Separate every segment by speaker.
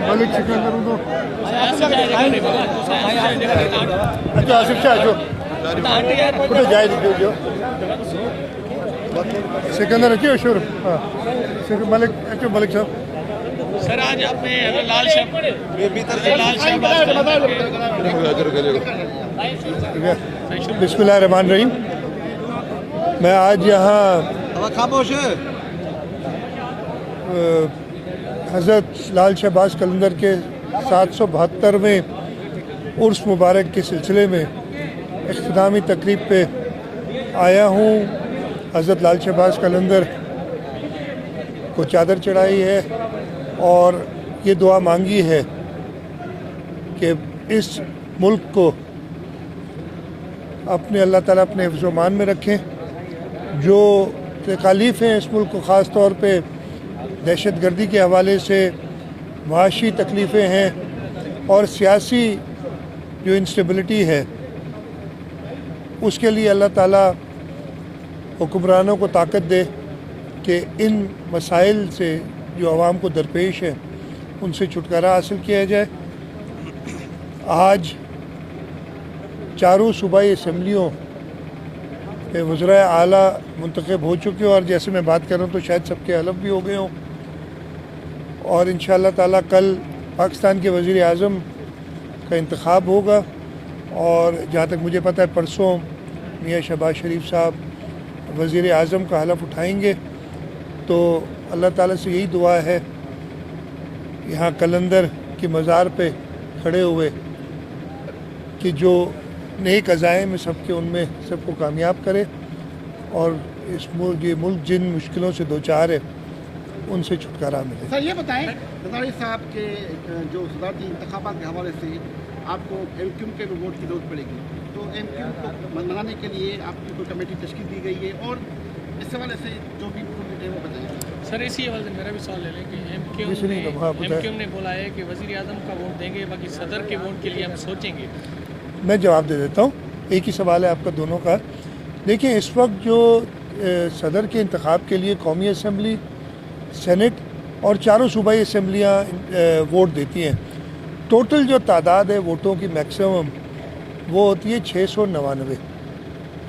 Speaker 1: ملک سکندر اچھا آصف شاہ جو جائے جو سکندر اچھے شور ہاں ملک اچھا ملک صاحب
Speaker 2: سر آج آپ نے لال شاہ
Speaker 1: بسم اللہ الرحمن الرحیم. میں آج یہاں حضرت لال شہباز قلندر کے 772ویں عرس مبارک کے سلسلے میں اختتامی تقریب پہ آیا ہوں. حضرت لال شہباز قلندر کو چادر چڑھائی ہے اور یہ دعا مانگی ہے کہ اس ملک کو اپنے اللہ تعالیٰ اپنے حفظ و امان میں رکھیں. جو تکالیف ہیں اس ملک کو خاص طور پہ دہشت گردی کے حوالے سے معاشی تکلیفیں ہیں اور سیاسی جو انسٹیبلٹی ہے اس کے لیے اللہ تعالیٰ حکمرانوں کو طاقت دے کہ ان مسائل سے جو عوام کو درپیش ہے ان سے چھٹکارا حاصل کیا جائے. آج چاروں صوبائی اسمبلیوں پہ وزرائے اعلیٰ منتخب ہو چکے ہوں اور جیسے میں بات کر رہا ہوں تو شاید سب کے حلف بھی ہو گئے ہوں اور انشاءاللہ تعالیٰ کل پاکستان کے وزیر اعظم کا انتخاب ہوگا اور جہاں تک مجھے پتہ ہے پرسوں میاں شہباز شریف صاحب وزیر اعظم کا حلف اٹھائیں گے. تو اللہ تعالیٰ سے یہی دعا ہے یہاں قلندر کی مزار پہ کھڑے ہوئے کہ جو نیک عزائم میں سب کے ان میں سب کو کامیاب کرے اور اس یہ ملک جن مشکلوں سے دوچار ہے ان سے چھٹکارا ملے.
Speaker 3: سر یہ بتائیں زرداری صاحب کے جو صدارتی انتخابات کے حوالے سے آپ کو ایم کیو کے ووٹ کی ضرورت پڑے گی تو ایم کیو کو منانے کے لیے آپ کی کوئی کمیٹی تشکیل دی گئی ہے اور اس حوالے سے جو بھی ہے وہ بتائیں.
Speaker 2: سر اسی حوالے سے میرا بھی سوال لے لیں کہ ایم کیو نے بولا ہے کہ وزیر اعظم کا ووٹ دیں گے باقی صدر کے ووٹ کے لیے ہم سوچیں گے.
Speaker 1: میں جواب دے دیتا ہوں. ایک ہی سوال ہے آپ کا دونوں کا. دیکھیں اس وقت جو صدر کے انتخاب کے لیے قومی اسمبلی سینٹ اور چاروں صوبائی اسمبلیاں ووٹ دیتی ہیں. ٹوٹل جو تعداد ہے ووٹوں کی میکسیمم وہ ہوتی ہے 699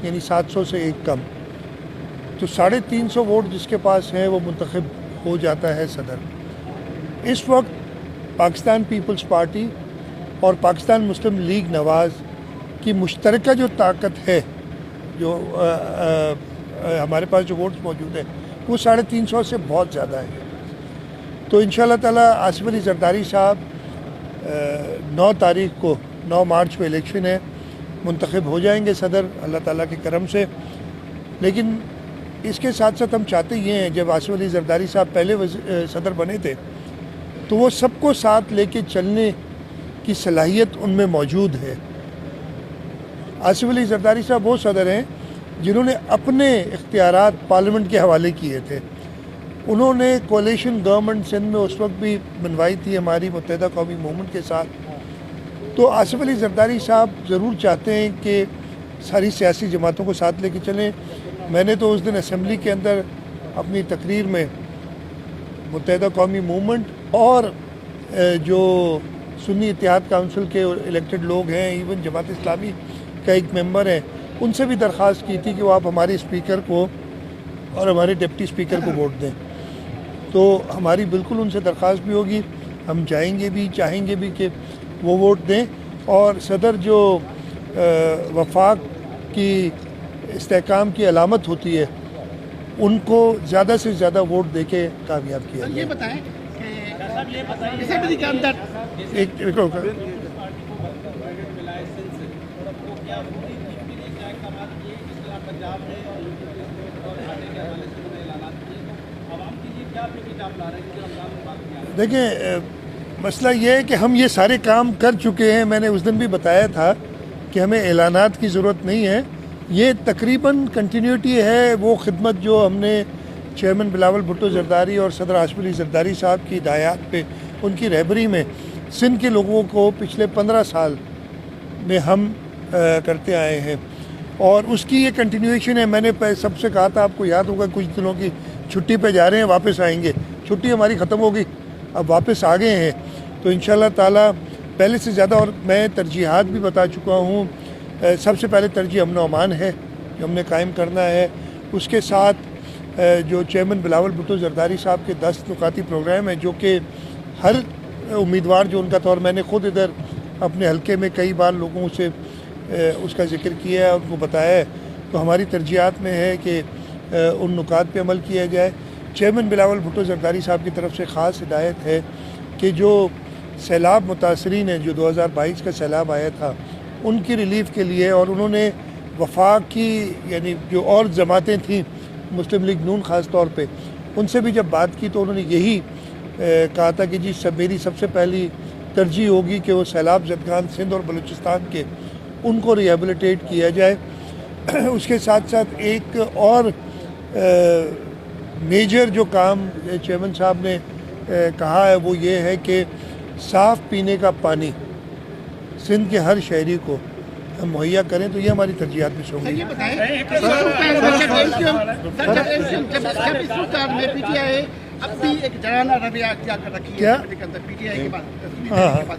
Speaker 1: یعنی 700 سے ایک کم. تو 350 ووٹ جس کے پاس ہیں وہ منتخب ہو جاتا ہے صدر. اس وقت پاکستان پیپلز پارٹی اور پاکستان مسلم لیگ نواز کی مشترکہ جو طاقت ہے جو ہمارے پاس جو ووٹس موجود ہیں وہ 350 سے بہت زیادہ ہے. تو انشاءاللہ تعالیٰ آصف علی زرداری صاحب 9 تاریخ کو 9 مارچ کو الیکشن ہے منتخب ہو جائیں گے صدر اللہ تعالیٰ کے کرم سے. لیکن اس کے ساتھ ساتھ ہم چاہتے یہ ہیں جب آصف علی زرداری صاحب پہلے صدر بنے تھے تو وہ سب کو ساتھ لے کے چلنے کی صلاحیت ان میں موجود ہے. آصف علی زرداری صاحب وہ صدر ہیں جنہوں نے اپنے اختیارات پارلیمنٹ کے حوالے کیے تھے. انہوں نے کولیشن گورنمنٹ سندھ میں اس وقت بھی بنوائی تھی ہماری متحدہ قومی موومنٹ کے ساتھ. تو آصف علی زرداری صاحب ضرور چاہتے ہیں کہ ساری سیاسی جماعتوں کو ساتھ لے کے چلیں. میں نے تو اس دن اسمبلی کے اندر اپنی تقریر میں متحدہ قومی موومنٹ اور جو سنی اتحاد کونسل کے الیکٹڈ لوگ ہیں ایون جماعت اسلامی کا ایک ممبر ہے ان سے بھی درخواست کی تھی کہ وہ آپ ہمارے اسپیکر کو اور ہمارے ڈپٹی اسپیکر کو ووٹ دیں. تو ہماری بالکل ان سے درخواست بھی ہوگی. ہم جائیں گے بھی چاہیں گے بھی کہ وہ ووٹ دیں اور صدر جو وفاق کی استحکام کی علامت ہوتی ہے ان کو زیادہ سے زیادہ ووٹ دے کے کامیاب کیا جائے.
Speaker 3: یہ بتائیں کہ اسمبلی کے اندر
Speaker 1: دیکھیں مسئلہ یہ ہے کہ ہم یہ سارے کام کر چکے ہیں. میں نے اس دن بھی بتایا تھا کہ ہمیں اعلانات کی ضرورت نہیں ہے. یہ تقریباً کنٹینیوٹی ہے وہ خدمت جو ہم نے چیئرمین بلاول بھٹو زرداری اور صدر آصف علی زرداری صاحب کی ہدایات پہ ان کی رہبری میں سندھ کے لوگوں کو پچھلے 15 سال میں ہم کرتے آئے ہیں اور اس کی یہ کنٹینیویشن ہے. میں نے سب سے کہا تھا آپ کو یاد ہوگا کچھ دنوں کی چھٹی پہ جا رہے ہیں, واپس آئیں گے. چھٹی ہماری ختم ہوگی, اب واپس آ گئے ہیں. تو انشاءاللہ تعالیٰ پہلے سے زیادہ, اور میں ترجیحات بھی بتا چکا ہوں. سب سے پہلے ترجیح امن و امان ہے جو ہم نے قائم کرنا ہے. اس کے ساتھ جو چیئرمین بلاول بھٹو زرداری صاحب کے 10 نکاتی پروگرام ہیں جو کہ ہر امیدوار جو ان کا طور, میں نے خود ادھر اپنے حلقے میں کئی بار لوگوں سے اس کا ذکر کیا ہے اور ان کو بتایا ہے. تو ہماری ترجیحات میں ہے کہ ان نکات پہ عمل کیا جائے. چیئرمین بلاول بھٹو زرداری صاحب کی طرف سے خاص ہدایت ہے کہ جو سیلاب متاثرین ہیں, جو 2022 کا سیلاب آیا تھا, ان کی ریلیف کے لیے, اور انہوں نے وفاق کی یعنی جو اور جماعتیں تھیں مسلم لیگ نون خاص طور پہ, ان سے بھی جب بات کی تو انہوں نے یہی کہا تھا کہ جی میری سب سے پہلی ترجیح ہوگی کہ وہ سیلاب زدگان سندھ اور بلوچستان کے ان کو ریہیبلیٹیٹ کیا جائے. اس کے ساتھ ساتھ ایک اور میجر جو کام چیئرمین صاحب نے کہا ہے وہ یہ ہے کہ صاف پینے کا پانی سندھ کے ہر شہری کو ہم مہیا کریں. تو یہ ہماری ترجیحات بھی ہوں گی.
Speaker 3: اب بھی ایک جرانہ رویہ اختیار کر رکھی ہے پی ٹی آئی کے بات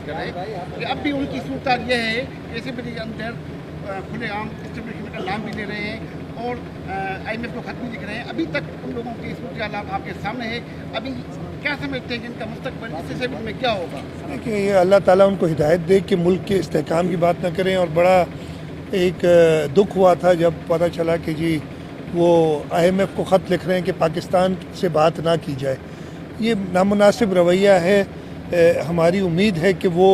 Speaker 3: کر رہے ہیں کہ اب بھی ان کی صورتحال یہ ہے کہ اسمبلی کے اندر کھلے عام اسٹیبلشمنٹ کا نام بھی لے رہے ہیں اور آئی ایم ایف کو خط بھی لکھ رہے ہیں. ابھی تک ان لوگوں کی صورتحال آپ کے سامنے ہے. ابھی کیا سمجھتے ہیں کہ ان کا مستقبل اس اسمبلی میں کیا ہوگا؟
Speaker 1: دیکھیں یہ اللہ تعالیٰ ان کو ہدایت دے کہ ملک کے استحکام کی بات نہ کریں. اور بڑا ایک دکھ ہوا تھا جب پتہ چلا کہ جی وہ آئی ایم ایف کو خط لکھ رہے ہیں کہ پاکستان سے بات نہ کی جائے. یہ نامناسب رویہ ہے. ہماری امید ہے کہ وہ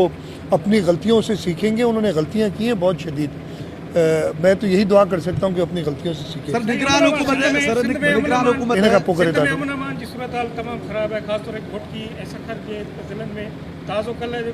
Speaker 1: اپنی غلطیوں سے سیکھیں گے. انہوں نے غلطیاں کی ہیں بہت شدید. میں تو یہی دعا کر سکتا ہوں کہ اپنی غلطیوں سے سیکھیں.
Speaker 4: سر نگران حکومت
Speaker 2: ہے امن امان جی صورتحال تمام خراب ہے. خاص طور ووٹ کی سکھر کے ضلع میں تازو کل ویڈیو